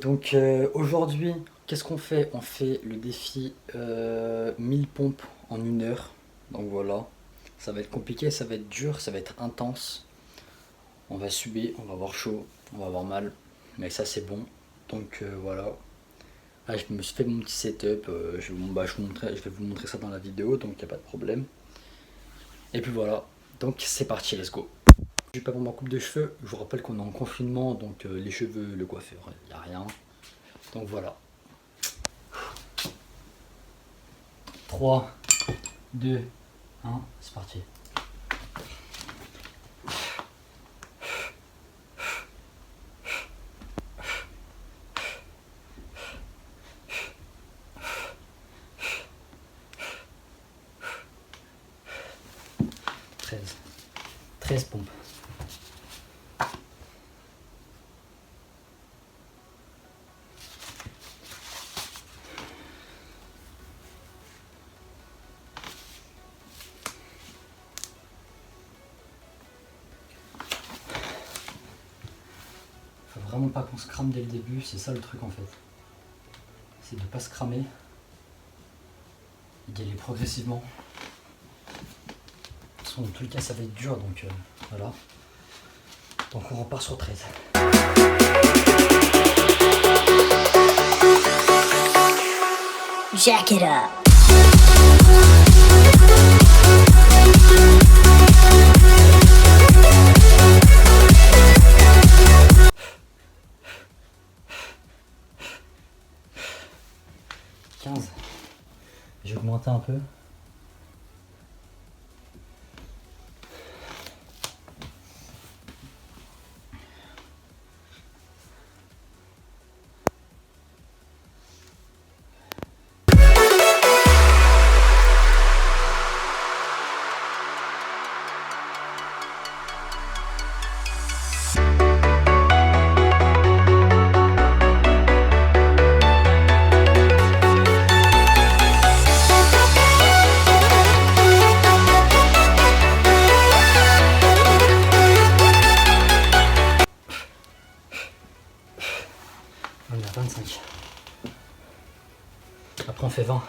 Donc aujourd'hui, qu'est-ce qu'on fait? On fait le défi 1000 pompes en 1 heure. Donc voilà, ça va être compliqué, ça va être dur, ça va être intense. On va subir, on va avoir chaud, on va avoir mal, mais ça c'est bon. Donc voilà. Là, je me suis fait mon petit setup, je vais vous montrer ça dans la vidéo, donc il n'y a pas de problème. Et puis voilà, donc c'est parti, let's go. Je vais pas pour ma coupe de cheveux, je vous rappelle qu'on est en confinement, donc les cheveux, le coiffeur, il n'y a rien. Donc voilà. 3, 2, 1, c'est parti. Treize pompes. Faut vraiment pas qu'on se crame dès le début, c'est ça le truc en fait. C'est de pas se cramer et d'y aller progressivement. De toute façon, dans tous les cas, ça va être dur, donc voilà. Donc on repart sur 13. Jack it up. J'ai augmenté un peu. On est à 25. Après on fait 20.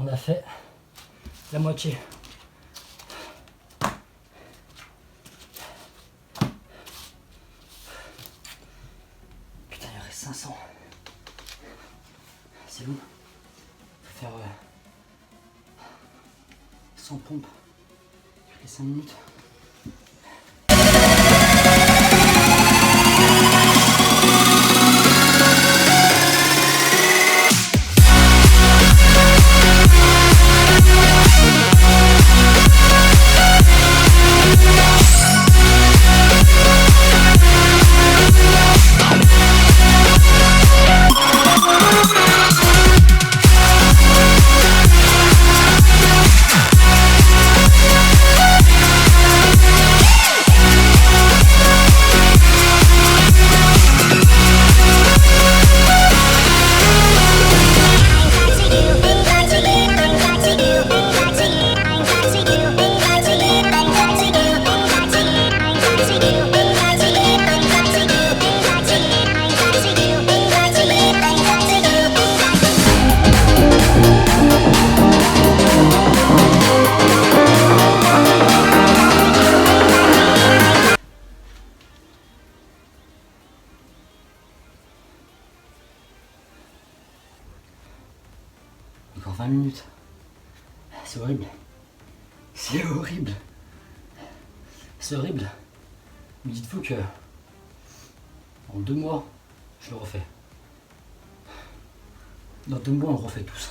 On a fait la moitié. 500. C'est long. Faut faire 100 pompes toutes les 5 minutes. Encore 20 minutes. C'est horrible. C'est horrible. C'est horrible. Mais dites-vous que en 2 mois, je le refais. Dans 2 mois, on le refait tous.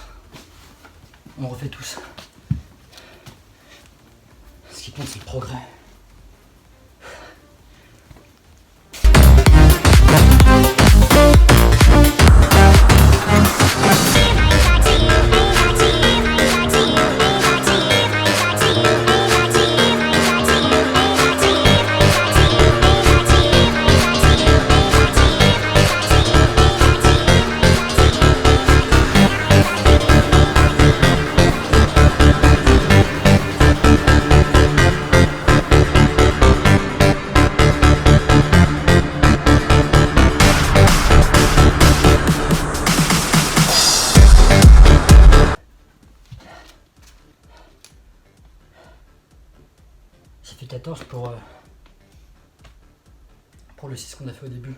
On refait tous. Ce qui compte, c'est le progrès. Ça fait 14 pour le 6 qu'on a fait au début.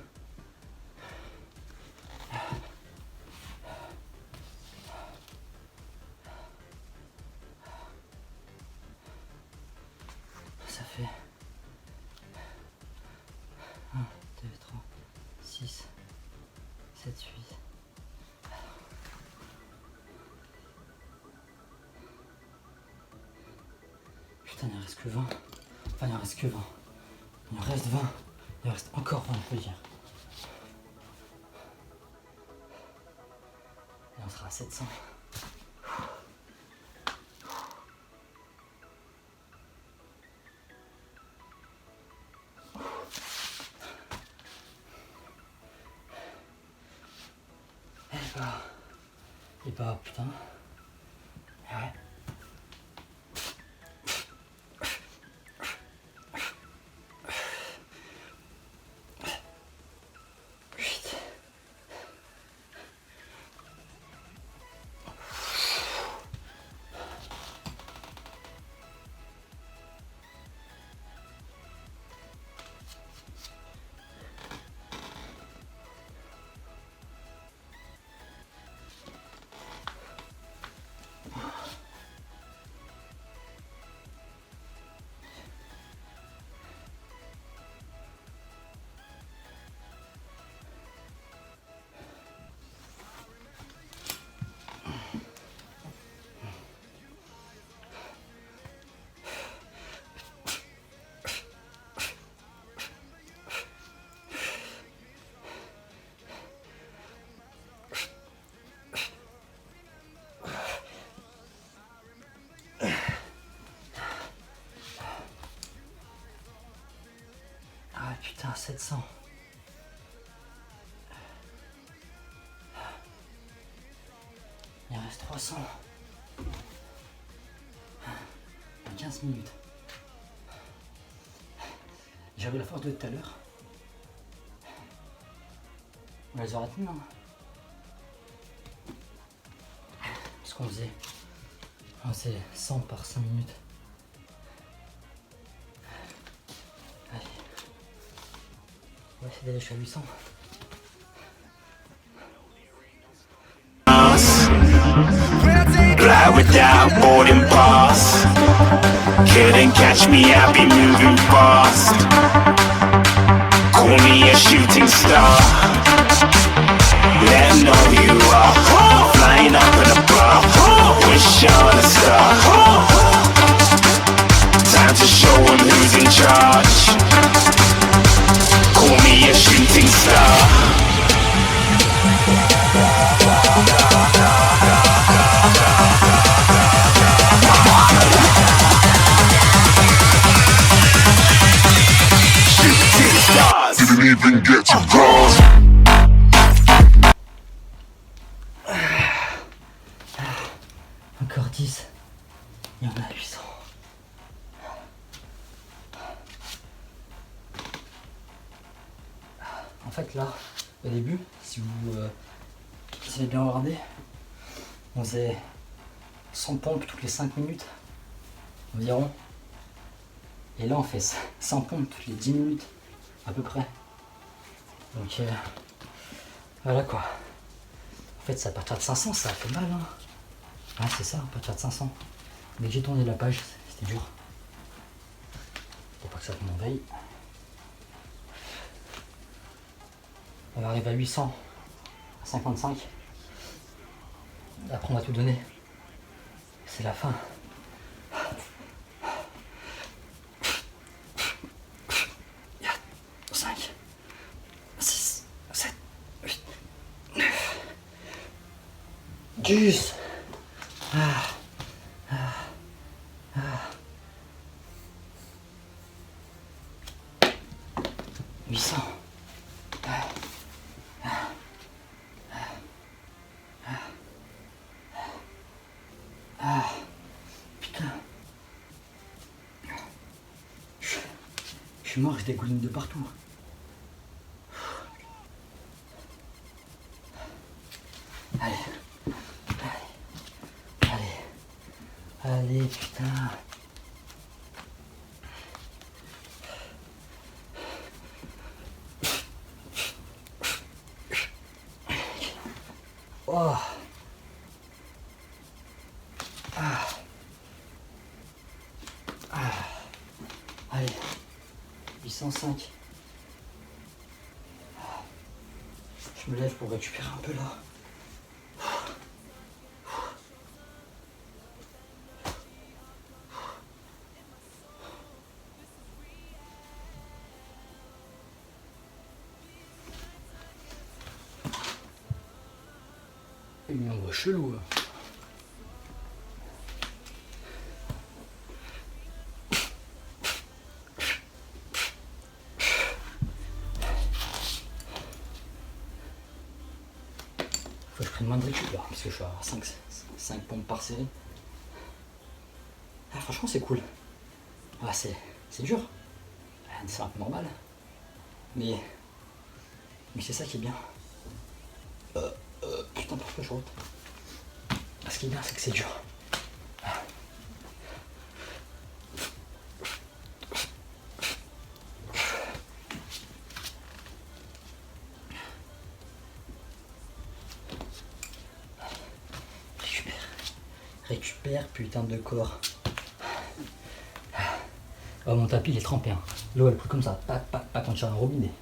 Ça fait 1, 2, 3, 6, 7, 8. Putain, il en reste que 20. Enfin, il en reste que 20. Il en reste 20. Il en reste encore 20, je veux dire. Et on sera à 700. Et bah, putain. Ouais. Ah putain, 700. Il en reste 300. 15 minutes. J'avais la force de tout à l'heure. On les aura tenues, hein. Ce qu'on faisait. C'est 100 par 5 minutes. Allez. On va essayer d'aller jusqu'à 800. fly without boarding pass. Couldn't catch me, I'll be moving fast. Call me a shooting star. Let 'em know who you are. Flying up in a bar. Wish on a star. Time to show 'em who's in charge. Call me a shooting star. Shooting stars. Didn't even get to cross. Encore 10. Il y en a 800. En fait là, au début, si vous avez bien regardé, on faisait 100 pompes toutes les 5 minutes environ. Et là on fait 100 pompes toutes les 10 minutes à peu près. Donc voilà quoi. En fait c'est à partir de 500, ça fait mal hein. Ah c'est ça, à partir de 500. Dès que j'ai tourné la page, c'était dur. Faut pas que ça m'envahisse. On va arriver à 800, à 55. Après on va tout donner. C'est la fin. 5, 6, 7, 8, 9, 10. 800. Putain. Je suis mort, je dégouline de partout. Allez. Allez, putain. Oh. Allez. 805. Je me lève pour récupérer un peu là. Il m'envoie chelou. Faut que je prenne moins de récup là, parce que je suis à 5 pompes par série. Ah, franchement c'est cool. Ah, c'est dur. C'est un peu normal. Mais c'est ça qui est bien. Putain, pourquoi je rote? Ce qui est bien, c'est que c'est dur. Récupère, putain de corps. Oh, mon tapis il est trempé. Hein. L'eau elle coule comme ça, pas quand j'ai un robinet.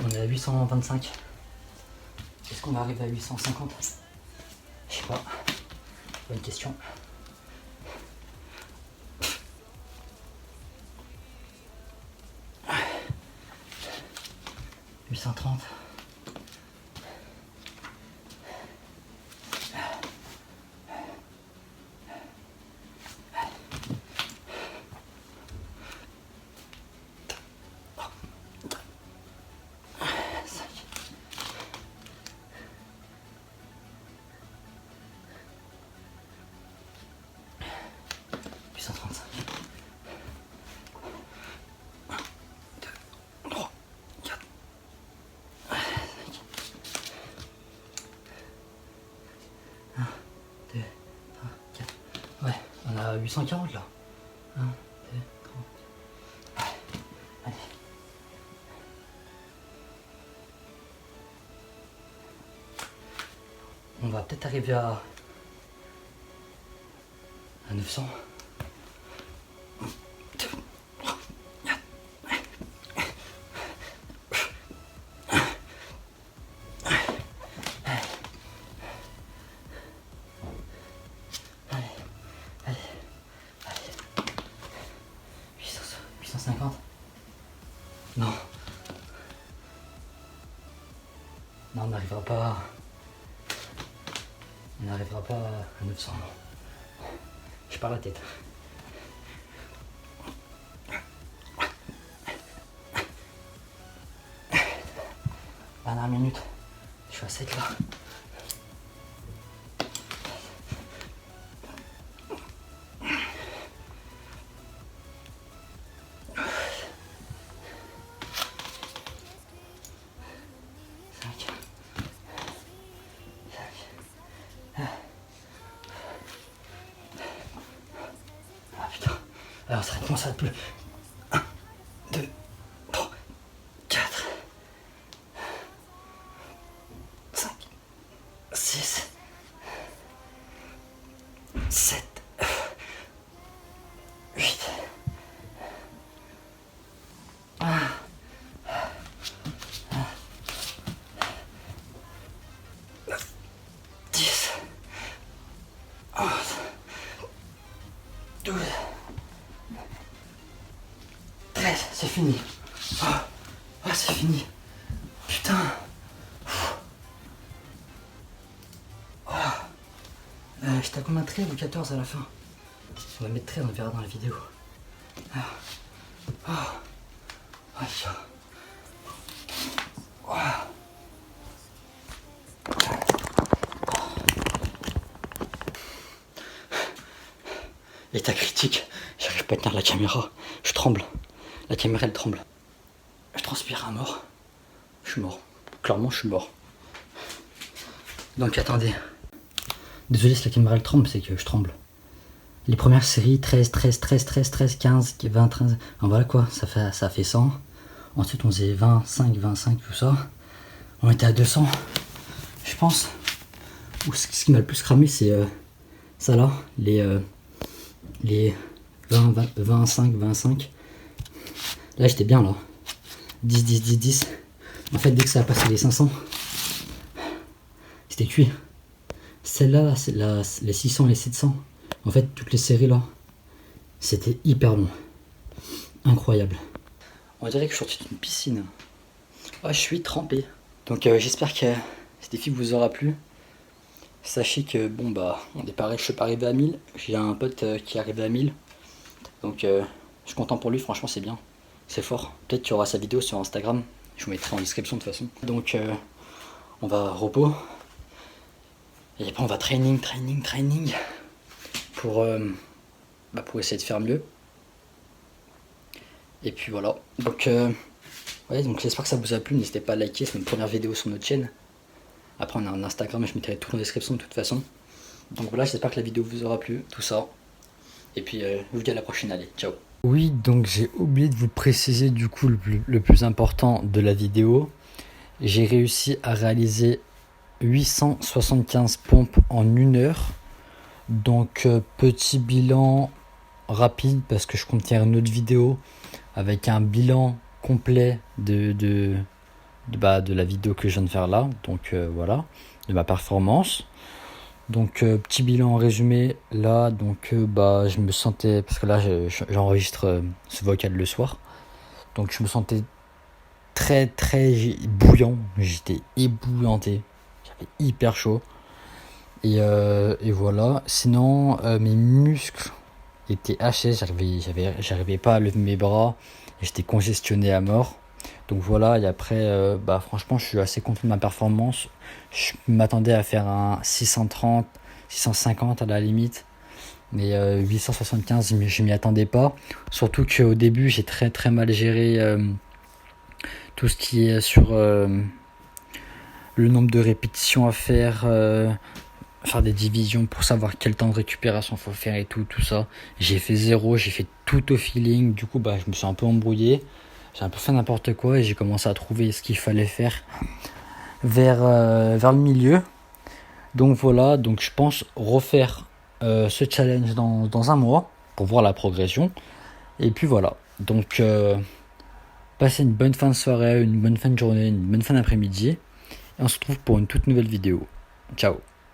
On est à 825. Est-ce qu'on va arriver à 850? Je sais pas. Bonne question. « 830. 840 là. 1, 2, 3. Allez. On va peut-être arriver à 900. Allez. 850. Non. Non, on n'arrivera pas. On n'arrivera pas à 900. Je pars la tête. Dernière minute. Je suis à 7 là. Alors, ça commence à être plus. 1, 2, 3, 4, 5, 6, 7, 8, 9, 10, 11, 12. C'est fini. Oh, c'est fini. Putain. Oh. J'étais à combien de 13 ou 14 à la fin? On va mettre 13, on verra dans la vidéo. État critique. J'arrive pas à tenir la caméra. Je tremble. La caméra elle tremble. Je transpire à mort. Je suis mort. Clairement je suis mort. Donc attendez. Désolé si la caméra elle tremble, c'est que je tremble. Les premières séries 13, 13, 13, 13, 13, 15, 20, 13. Voilà quoi, ça fait 100. Ensuite on faisait 25, 25, tout ça. On était à 200. Je pense. Ou ce qui m'a le plus cramé c'est ça là. Les 20, 20, 25, 25. Là j'étais bien là. 10, 10, 10, 10. En fait dès que ça a passé les 500, c'était cuit. Celle-là, c'est les 600, les 700. En fait toutes les séries là, c'était hyper long. Incroyable. On dirait que je suis sorti d'une piscine. Oh, je suis trempé. Donc j'espère que cette défi vous aura plu. Sachez que bon bah on est pareil, je suis pas arrivé à 1000. J'ai un pote qui est arrivé à 1000. Donc je suis content pour lui, franchement c'est bien. C'est fort. Peut-être qu'il y aura sa vidéo sur Instagram. Je vous mettrai en description de toute façon. Donc on va repos. Et après on va training pour essayer de faire mieux. Et puis voilà. Donc ouais, donc j'espère que ça vous a plu. N'hésitez pas à liker, c'est notre première vidéo sur notre chaîne. Après on a un Instagram et je mettrai tout en description de toute façon. Donc voilà, j'espère que la vidéo vous aura plu, tout ça. Et puis je vous dis à la prochaine, allez, ciao. Oui, donc j'ai oublié de vous préciser du coup le plus important de la vidéo. J'ai réussi à réaliser 875 pompes en 1 heure. Donc petit bilan rapide parce que je compte faire une autre vidéo avec un bilan complet de la vidéo que je viens de faire là. Donc voilà, de ma performance. Donc petit bilan en résumé là, donc je me sentais, parce que là j'enregistre ce vocal le soir, donc je me sentais très bouillant, j'étais ébouillanté, j'avais hyper chaud et voilà. Sinon mes muscles étaient hachés, j'arrivais pas à lever mes bras et j'étais congestionné à mort. Donc voilà, et après, franchement, je suis assez content de ma performance. Je m'attendais à faire un 630, 650 à la limite. Mais 875, je m'y attendais pas. Surtout qu'au début, j'ai très mal géré tout ce qui est sur le nombre de répétitions à faire, faire des divisions pour savoir quel temps de récupération faut faire et tout ça. J'ai fait 0, j'ai fait tout au feeling. Du coup, je me suis un peu embrouillé. J'ai un peu fait n'importe quoi et j'ai commencé à trouver ce qu'il fallait faire vers le milieu. Donc voilà, donc je pense refaire ce challenge dans un mois pour voir la progression. Et puis voilà, donc passez une bonne fin de soirée, une bonne fin de journée, une bonne fin d'après-midi. Et on se retrouve pour une toute nouvelle vidéo. Ciao.